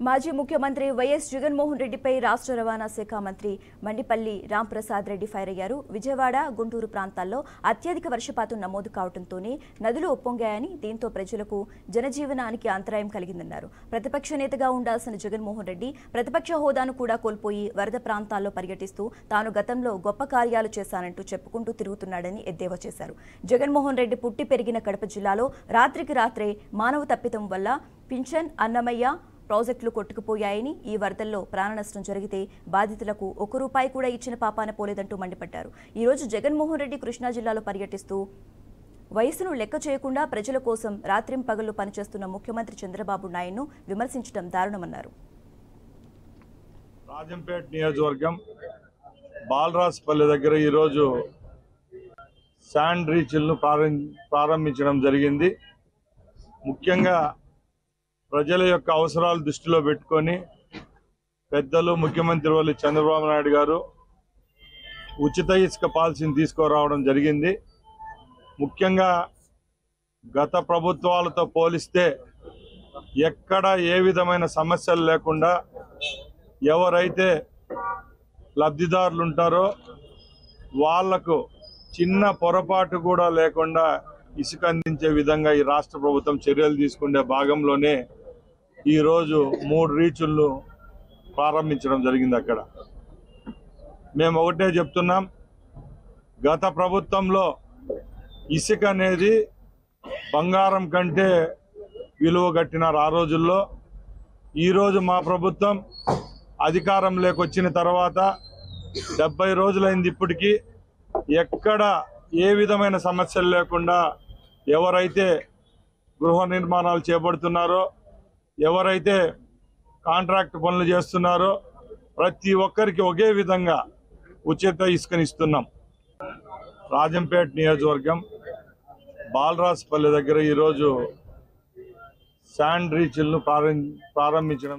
మాజీ ముఖ్యమంత్రి వైఎస్ జగన్మోహన్ రెడ్డిపై రాష్ట్ర రవాణా శాఖ మంత్రి మండిపల్లి రాంప్రసాద్ రెడ్డి ఫైర్ అయ్యారు. విజయవాడ, గుంటూరు ప్రాంతాల్లో అత్యధిక వర్షపాతం నమోదు కావడంతోనే నదులు ఉప్పొంగాయని, దీంతో ప్రజలకు జనజీవనానికి అంతరాయం కలిగిందన్నారు. ప్రతిపక్ష నేతగా ఉండాల్సిన జగన్మోహన్ రెడ్డి ప్రతిపక్ష హోదాను కూడా కోల్పోయి వరద ప్రాంతాల్లో పర్యటిస్తూ తాను గతంలో గొప్ప కార్యాలు చేశానంటూ చెప్పుకుంటూ తిరుగుతున్నాడని ఎద్దేవా చేశారు. జగన్మోహన్ రెడ్డి పుట్టి పెరిగిన కడప జిల్లాలో రాత్రికి రాత్రే మానవ తప్పిదం వల్ల పింఛన్, అన్నమయ్య ప్రాజెక్టులు కొట్టుకుపోయాయని, ఈ వరదల్లో ప్రాణ నష్టం జరిగితే బాధితులకు ₹1 కూడా ఇచ్చిన పాపాన పోలేదంటూ మండిపడ్డారు. ఈ రోజు జగన్మోహన్ రెడ్డి కృష్ణా జిల్లాలో పర్యటిస్తూ వయసును లెక్క చేయకుండా ప్రజల కోసం రాత్రింపగళ్లు పనిచేస్తున్న ముఖ్యమంత్రి చంద్రబాబు నాయుడును విమర్శించడం దారుణమన్నారు. రాజంపేట నియోజకవర్గం బాలరాజపల్లి దగ్గర ఈరోజు శాండ్ రీచ్లను ప్రారంభించడం జరిగింది. ముఖ్యంగా ప్రజల యొక్క అవసరాలు దృష్టిలో పెట్టుకొని పెద్దలు ముఖ్యమంత్రి వాళ్ళు చంద్రబాబు నాయుడు గారు ఉచిత ఇసుక పాలసీని తీసుకురావడం జరిగింది. ముఖ్యంగా గత ప్రభుత్వాలతో పోలిస్తే ఎక్కడ ఏ విధమైన సమస్యలు లేకుండా ఎవరైతే లబ్ధిదారులు ఉంటారో వాళ్లకు చిన్న పొరపాటు కూడా లేకుండా ఇసుక అందించే విధంగా ఈ రాష్ట్ర ప్రభుత్వం చర్యలు తీసుకునే భాగంలోనే ఈరోజు 3 రీచులను ప్రారంభించడం జరిగింది. అక్కడ మేము ఒకటే చెప్తున్నాం, గత ప్రభుత్వంలో ఇసుక అనేది బంగారం కంటే విలువ కట్టినారు ఆ రోజుల్లో. ఈరోజు మా ప్రభుత్వం అధికారంలోకి వచ్చిన తర్వాత 70 రోజులైంది. ఇప్పటికీ ఎక్కడ ఏ విధమైన సమస్యలు లేకుండా ఎవరైతే గృహ నిర్మాణాలు చేపడుతున్నారో, ఎవరైతే కాంట్రాక్ట్ పనులు చేస్తున్నారో ప్రతి ఒక్కరికి ఒకే విధంగా ఉచిత ఇసుకనిస్తున్నాం. రాజంపేట నియోజకవర్గం బాలరాజపల్లి దగ్గర ఈరోజు శాండ్ రీచ్లను ప్రారంభించడం